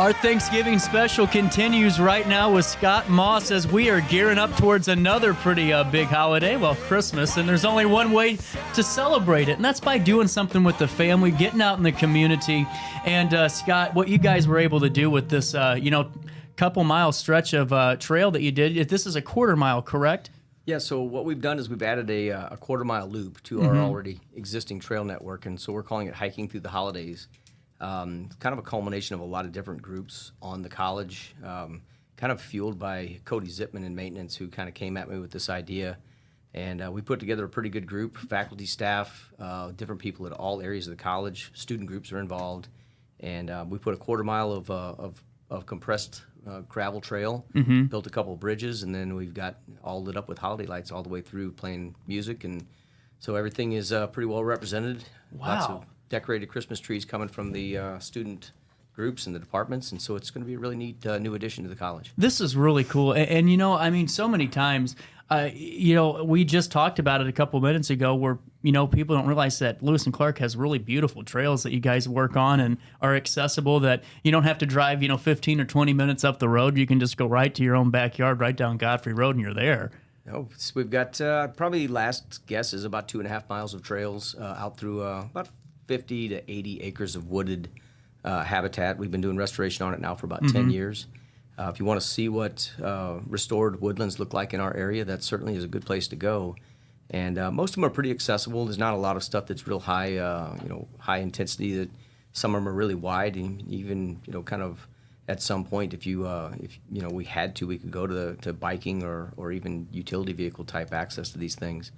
Our Thanksgiving special continues right now with Scott Moss as we are gearing up towards another pretty big holiday, well, Christmas, and there's only one way to celebrate it, and that's by doing something with the family, getting out in the community. And Scott, what you guys were able to do with this, couple mile stretch of trail that you did, this is a quarter mile, correct? Yeah, so what we've done is we've added a quarter mile loop to our already existing trail network, and so we're calling it Hiking Through the Holidays. Kind of a culmination of a lot of different groups on the college, kind of fueled by Cody Zipman in maintenance, who kind of came at me with this idea. And we put together a pretty good group, faculty, staff, different people at all areas of the college. Student groups are involved. And we put a quarter mile of compressed gravel trail, built a couple of bridges, and then we've got all lit up with holiday lights all the way through, playing music. And so everything is pretty well represented. Wow. Lots of decorated Christmas trees coming from the student groups and the departments, and so it's going to be a really neat new addition to the college. This is really cool, and so many times, we just talked about it a couple minutes ago where, people don't realize that Lewis and Clark has really beautiful trails that you guys work on and are accessible, that you don't have to drive, 15 or 20 minutes up the road. You can just go right to your own backyard, right down Godfrey Road, and you're there. No, we've got probably last guess is about 2.5 miles of trails out through about 50 to 80 acres of wooded habitat. We've been doing restoration on it now for about 10 years. If you want to see what restored woodlands look like in our area, that certainly is a good place to go. And most of them are pretty accessible. There's not a lot of stuff that's real high, high intensity. That some of them are really wide, and even kind of at some point, if we had to, we could go to biking or even utility vehicle type access to these things.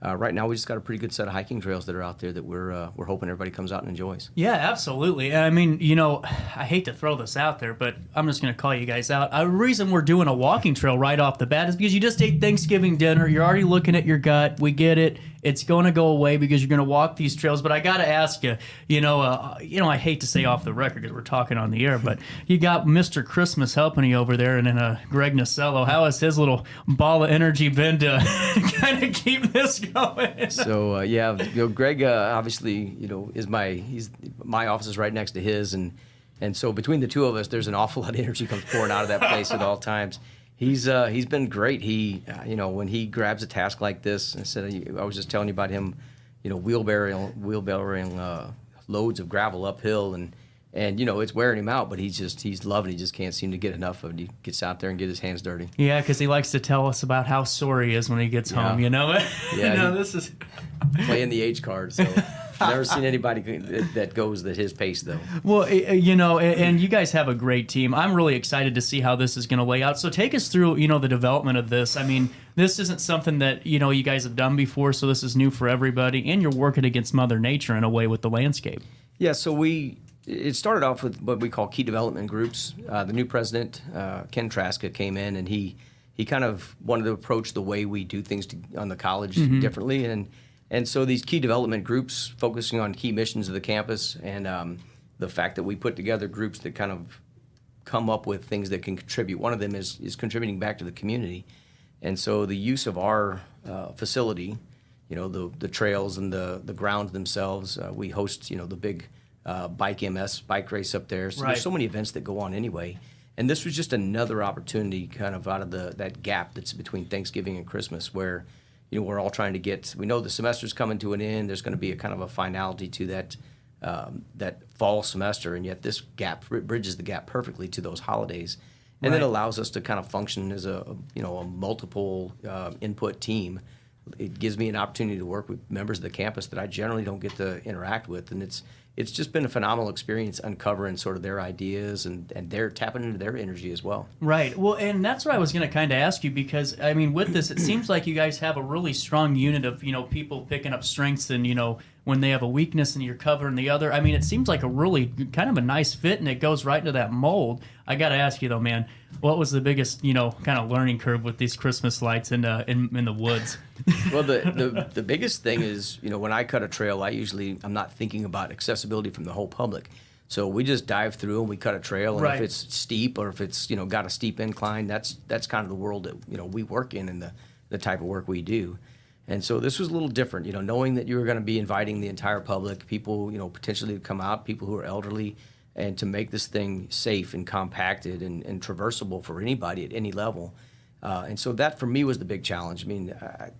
Right now, we just got a pretty good set of hiking trails that are out there that we're hoping everybody comes out and enjoys. Yeah, absolutely. I mean, I hate to throw this out there, but I'm just going to call you guys out. The reason we're doing a walking trail right off the bat is because you just ate Thanksgiving dinner. You're already looking at your gut. We get it. It's going to go away because you're going to walk these trails. But I got to ask you, I hate to say off the record because we're talking on the air, but you got Mr. Christmas helping you over there, and then Greg Nasello. How has his little ball of energy been to kind of keep this going? So Greg obviously is my office is right next to his, and so between the two of us, there's an awful lot of energy comes pouring out of that place at all times. He's been great. He when he grabs a task like this, I was just telling you about him, wheelbarrowing loads of gravel uphill, and it's wearing him out, but he's loving it. He just can't seem to get enough of it. He gets out there and get his hands dirty. Yeah, because he likes to tell us about how sore he is when he gets home. Yeah, this is playing the H card. So never seen anybody that goes at his pace, though. Well, and you guys have a great team. I'm really excited to see how this is going to lay out. So take us through, the development of this. I mean, this isn't something that, you guys have done before, so this is new for everybody, and you're working against Mother Nature in a way with the landscape. Yeah, so it started off with what we call key development groups. The new president, Ken Traska, came in, and he kind of wanted to approach the way we do things on the college differently, and so these key development groups focusing on key missions of the campus, and the fact that we put together groups that kind of come up with things that can contribute. One of them is contributing back to the community. And so the use of our facility, the trails and the grounds themselves, we host, the big bike race up there. So right. There's so many events that go on anyway. And this was just another opportunity kind of out of that gap that's between Thanksgiving and Christmas where, we're all trying to we know the semester's coming to an end. There's going to be a kind of a finality to that fall semester, and yet this gap bridges the gap perfectly to those holidays. And right. Then allows us to kind of function as a multiple input team. It gives me an opportunity to work with members of the campus that I generally don't get to interact with, and it's just been a phenomenal experience uncovering sort of their ideas and they're tapping into their energy as well. Right. Well, and that's what I was going to kind of ask you because, I mean, with this, it seems like you guys have a really strong unit of, people picking up strengths and, when they have a weakness and you're covering the other. I mean, it seems like a really kind of a nice fit and it goes right into that mold. I got to ask you though, man, what was the biggest, kind of learning curve with these Christmas lights in the woods? Well, the biggest thing is, when I cut a trail, I'm not thinking about accessibility from the whole public. So we just dive through and we cut a trail, and right. If it's steep or if it's, got a steep incline, that's kind of the world that, we work in and the type of work we do. And so this was a little different, knowing that you were going to be inviting the entire public, people, potentially to come out, people who are elderly, and to make this thing safe and compacted and traversable for anybody at any level. And so that for me was the big challenge. I mean,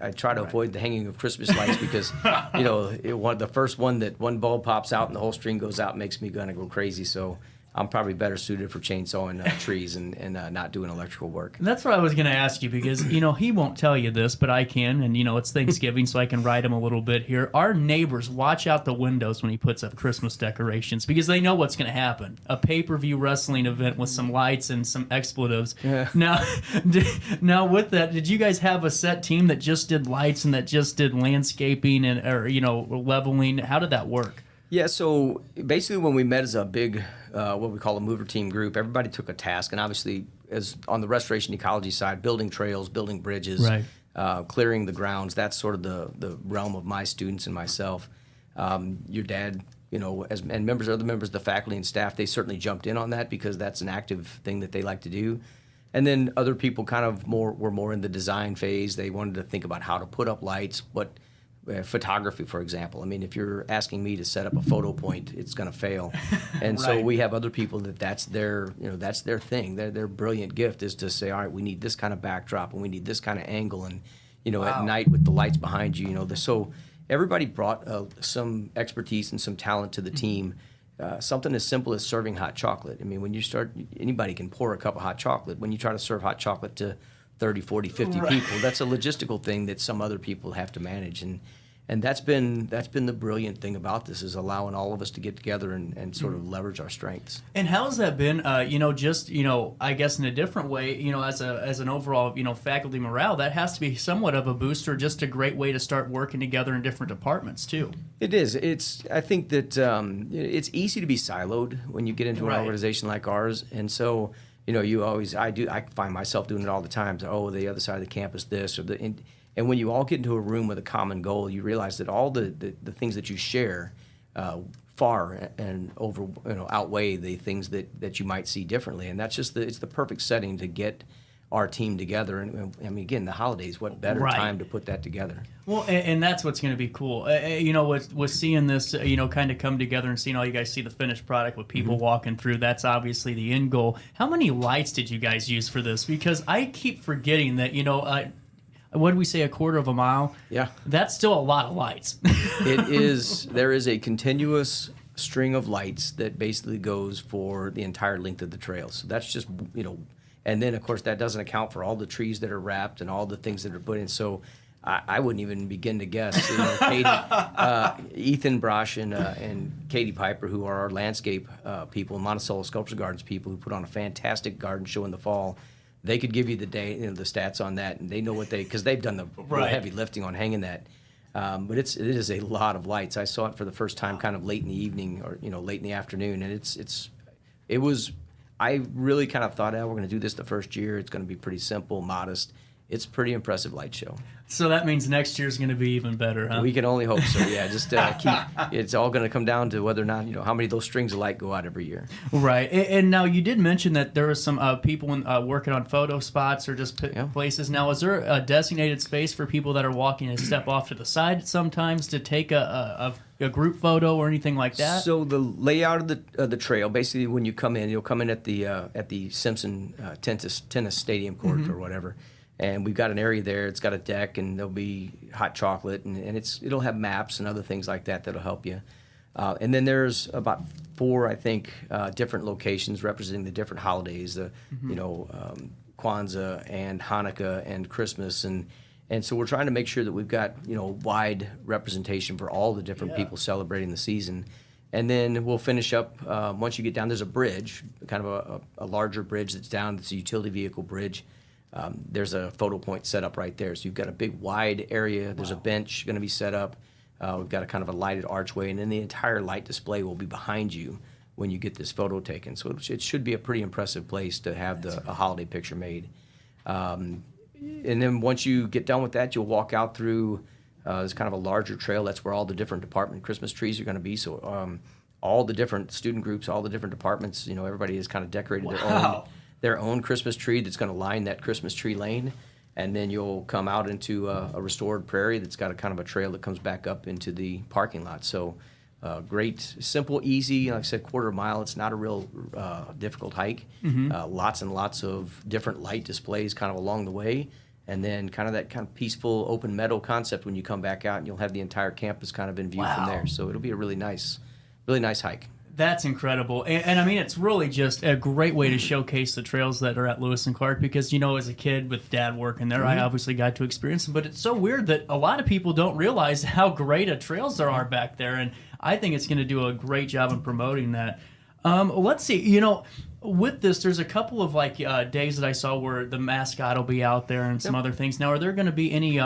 I try to avoid the hanging of Christmas lights because, the first one that one bulb pops out and the whole string goes out makes me gonna go crazy. So I'm probably better suited for chainsawing trees and not doing electrical work. And that's what I was going to ask you because, he won't tell you this, but I can. And, it's Thanksgiving, so I can write him a little bit here. Our neighbors watch out the windows when he puts up Christmas decorations because they know what's going to happen. A pay-per-view wrestling event with some lights and some expletives. Yeah. Now, with that, did you guys have a set team that just did lights and that just did landscaping or leveling? How did that work? Yeah, so basically when we met as a big, what we call a mover team group, everybody took a task. And obviously, as on the restoration ecology side, building trails, building bridges, right. Clearing the grounds, that's sort of the realm of my students and myself. Your dad, and other members of the faculty and staff, they certainly jumped in on that because that's an active thing that they like to do. And then other people kind of were more in the design phase. They wanted to think about how to put up lights, photography, for example. I mean, if you're asking me to set up a photo point, it's going to fail. And so we have other people that's their thing. Their brilliant gift is to say, all right, we need this kind of backdrop and we need this kind of angle. And, at night with the lights behind you, so everybody brought some expertise and some talent to the team. Something as simple as serving hot chocolate. I mean, when you start, anybody can pour a cup of hot chocolate. When you try to serve hot chocolate to 30, 40, 50 people, that's a logistical thing that some other people have to manage. And that's been the brilliant thing about this, is allowing all of us to get together and sort of leverage our strengths. And how's that been, I guess in a different way, as an overall, faculty morale, that has to be somewhat of a booster, just a great way to start working together in different departments too. It is. I think that it's easy to be siloed when you get into an organization like ours. And so, I find myself doing it all the time. The other side of the campus, this or and when you all get into a room with a common goal, you realize that all the things that you share far and over outweigh the things that you might see differently. And that's just it's the perfect setting to get our team together. And I mean, again, the holidays, what better time to put that together? Well, and that's what's going to be cool. With seeing this, kind of come together and seeing all you guys see the finished product with people walking through, that's obviously the end goal. How many lights did you guys use for this? Because I keep forgetting that, what did we say, a quarter of a mile? Yeah. That's still a lot of lights. It is. There is a continuous string of lights that basically goes for the entire length of the trail. So that's just, and then, of course, that doesn't account for all the trees that are wrapped and all the things that are put in. So I wouldn't even begin to guess. Katie, Ethan Brosh and Katie Piper, who are our landscape people, Monticello Sculpture Gardens people, who put on a fantastic garden show in the fall. They could give you the stats on that, and they know because they've done the heavy lifting on hanging that. But it is a lot of lights. I saw it for the first time kind of late in the evening or late in the afternoon, and it was. I really kind of thought, we're going to do this the first year. It's going to be pretty simple, modest. It's a pretty impressive light show. So that means next year's going to be even better, huh? We can only hope so. Yeah, just it's all going to come down to whether or not how many of those strings of light go out every year. Right. And now you did mention that there are some people working on photo spots or just places. Now, is there a designated space for people that are walking and step off to the side sometimes to take a group photo or anything like that? So the layout of the trail, basically, when you come in, you'll come in at the Simpson tennis stadium court or whatever. And we've got an area there. It's got a deck, and there'll be hot chocolate, and it'll have maps and other things like that that'll help you. And then there's about 4, I think, different locations representing the different holidays. Kwanzaa and Hanukkah and Christmas, and so we're trying to make sure that we've got wide representation for all the different people celebrating the season. And then we'll finish up once you get down. There's a bridge, kind of a larger bridge that's down. It's a utility vehicle bridge. There's a photo point set up right there. So you've got a big wide area. There's a bench going to be set up. We've got a kind of a lighted archway, and then the entire light display will be behind you when you get this photo taken. So it should be a pretty impressive place to have a holiday picture made. And then once you get done with that, you'll walk out through this kind of a larger trail. That's where all the different department Christmas trees are going to be. So all the different student groups, all the different departments, everybody has kind of decorated their own Christmas tree that's going to line that Christmas tree lane. And then you'll come out into a restored prairie that's got a kind of a trail that comes back up into the parking lot. So great, simple, easy. Like I said, quarter mile. It's not a real difficult hike. Lots and lots of different light displays kind of along the way. And then kind of that kind of peaceful open meadow concept when you come back out, and you'll have the entire campus kind of in view from there. So it'll be a really nice hike. That's incredible. And I mean, it's really just a great way to showcase the trails that are at Lewis and Clark because, as a kid with Dad working there, I obviously got to experience them. But it's so weird that a lot of people don't realize how great a trails there are back there. And I think it's going to do a great job in promoting that. Let's see, with this, there's a couple of days that I saw where the mascot will be out there and some other things. Now, are there going to be any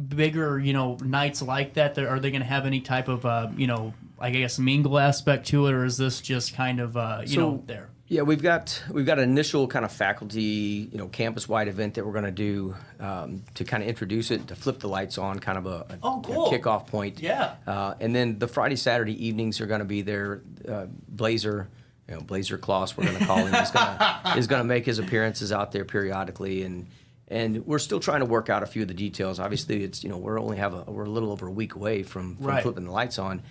bigger, nights like that? Are they going to have any type of, I guess, mingle aspect to it, or is this just kind of, there? Yeah, we've got an initial kind of faculty, campus-wide event that we're going to do to kind of introduce it, to flip the lights on, kind of a kickoff point. Yeah. And then the Friday, Saturday evenings are going to be there. Blazer Kloss, we're going to call him, is going to make his appearances out there periodically, and we're still trying to work out a few of the details. Obviously, it's we're a little over a week away from flipping the lights on.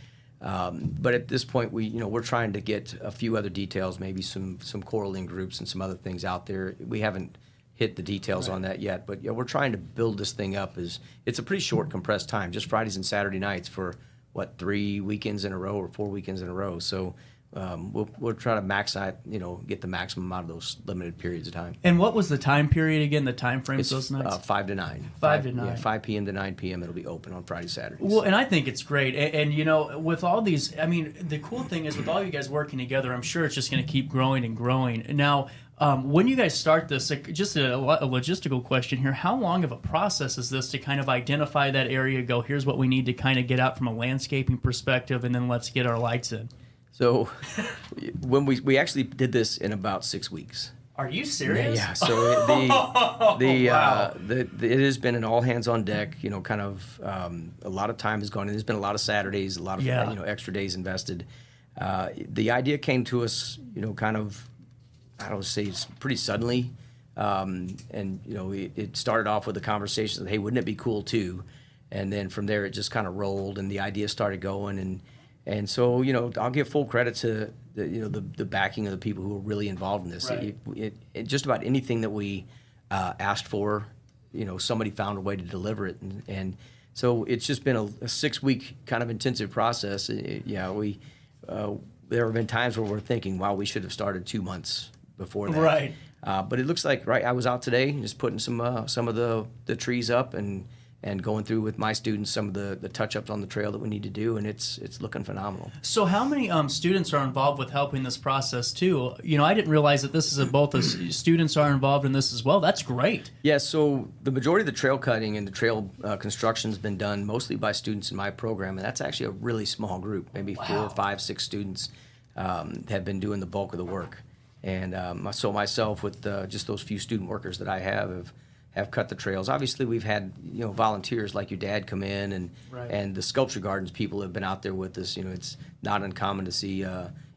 But at this point, we're trying to get a few other details, maybe some corralling groups and some other things out there. We haven't hit the details on that yet, but we're trying to build this thing up. It's a pretty short, compressed time, just Fridays and Saturday nights for 3 weekends in a row or 4 weekends in a row. So we'll try to max out, get the maximum out of those limited periods of time. And what was the time period again? The time frames those nights? 5 to 9. 5 to 9. Yeah, 5 p.m. to 9 p.m. It'll be open on Friday, Saturdays. Well, and I think it's great. And with all these, I mean, the cool thing is with all you guys working together, I'm sure it's just going to keep growing and growing. Now, when you guys start this, just a logistical question here, how long of a process is this to kind of identify that area, go, here's what we need to kind of get out from a landscaping perspective, and then let's get our lights in? So when we actually did this in about 6 weeks. Are you serious? Yeah. So Wow. it has been an all hands on deck. Kind of a lot of time has gone in. There's been a lot of Saturdays, a lot of extra days invested. The idea came to us, kind of, I don't say it's pretty suddenly, and it started off with a conversation that, hey, wouldn't it be cool too? And then from there it just kind of rolled, and the idea started going, and so I'll give full credit to the backing of the people who are really involved in this. Right. It just about anything that we asked for, somebody found a way to deliver it, and so it's just been a 6-week kind of intensive process. There have been times where we're thinking, wow, we should have started 2 months before that. Right. But it looks like I was out today just putting some of the trees up and going through with my students some of the touch-ups on the trail that we need to do, and it's looking phenomenal. So how many students are involved with helping this process too? I didn't realize that this is both students are involved in this as well. That's great. Yeah, so the majority of the trail cutting and the trail construction has been done mostly by students in my program, and that's actually a really small group. Maybe 4, 5, 6 students have been doing the bulk of the work. And so myself, with just those few student workers that I have cut the trails. Obviously, we've had volunteers like your dad come in, and the sculpture gardens people have been out there with us. It's not uncommon to see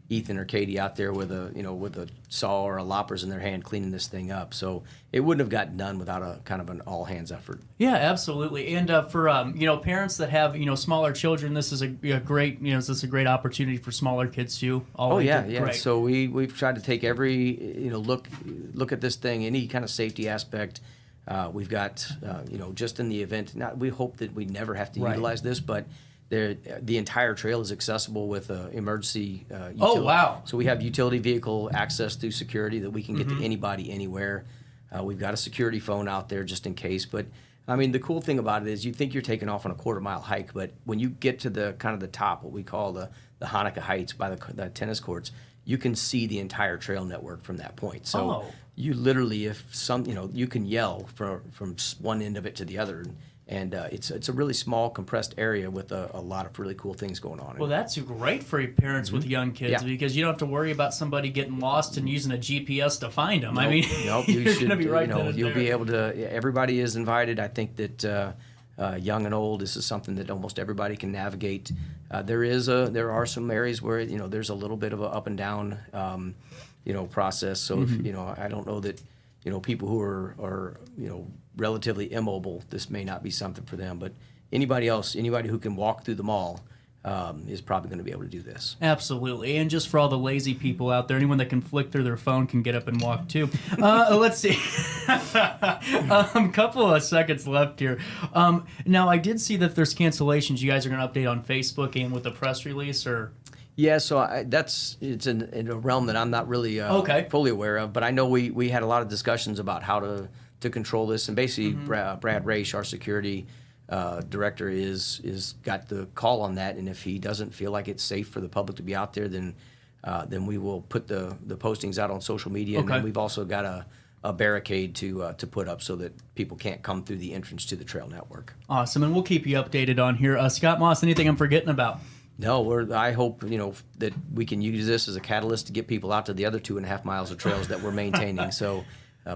Ethan or Katie out there with a saw or a loppers in their hand cleaning this thing up. So it wouldn't have gotten done without a kind of an all hands effort. Yeah, absolutely. And for parents that have smaller children, this is a great this is a great opportunity for smaller kids too. Yeah. Great. So we've tried to take every look at this thing, any kind of safety aspect. We've got, just in the event, we hope that we never have to utilize this, but the entire trail is accessible with emergency utility. Oh, wow. So we have utility vehicle access through security that we can get to anybody, anywhere. We've got a security phone out there just in case. But, I mean, the cool thing about it is you think you're taking off on a quarter-mile hike, but when you get to the kind of the top, what we call the Hanukkah Heights by the tennis courts, you can see the entire trail network from that point. So you literally, you can yell from one end of it to the other, and it's a really small, compressed area with a lot of really cool things going on. Well, that's great for your parents with young kids because you don't have to worry about somebody getting lost and using a GPS to find them. Nope, I mean, you're going to be right there. You'll be able to. Everybody is invited. I think that young and old, this is something that almost everybody can navigate. There are some areas where there's a little bit of a up and down process. So if, I don't know that people who are relatively immobile, this may not be something for them. But anybody who can walk through the mall, is probably going to be able to do this. Absolutely. And just for all the lazy people out there, anyone that can flick through their phone can get up and walk too. Let's see. Couple of seconds left here. Now, I did see that there's cancellations. You guys are going to update on Facebook and with the press release, or? Yeah, so it's in a realm that I'm not really fully aware of, but I know we had a lot of discussions about how to control this, and basically Brad Raish, our security director, is got the call on that, and if he doesn't feel like it's safe for the public to be out there, then we will put the postings out on social media, and then we've also got a barricade to put up so that people can't come through the entrance to the trail network. Awesome, and we'll keep you updated on here. Scott Moss, anything I'm forgetting about? No, I hope that we can use this as a catalyst to get people out to the other 2.5 miles of trails that we're maintaining. So,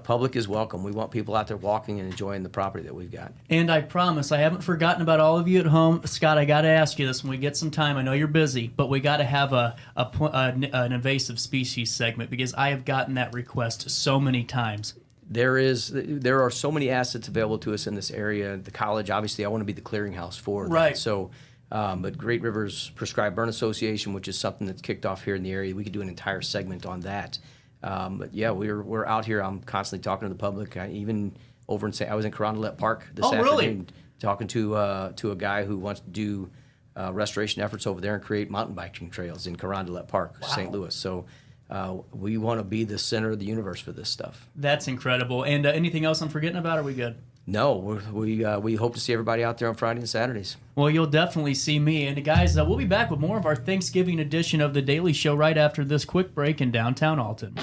public is welcome. We want people out there walking and enjoying the property that we've got. And I promise, I haven't forgotten about all of you at home. Scott, I got to ask you this when we get some time. I know you're busy, but we got to have an invasive species segment, because I have gotten that request so many times. There are so many assets available to us in this area. The college, obviously, I want to be the clearinghouse for that. Right. So. But Great Rivers Prescribed Burn Association, which is something that's kicked off here in the area, we could do an entire segment on that. But yeah, we're out here. I'm constantly talking to the public. I was in Carondelet Park this afternoon, talking to a guy who wants to do restoration efforts over there and create mountain biking trails in Carondelet Park, St. Louis. So we want to be the center of the universe for this stuff. That's incredible. And anything else I'm forgetting about? Or are we good? No, we hope to see everybody out there on Friday and Saturdays. Well, you'll definitely see me. And guys, we'll be back with more of our Thanksgiving edition of The Daily Show right after this quick break in downtown Alton.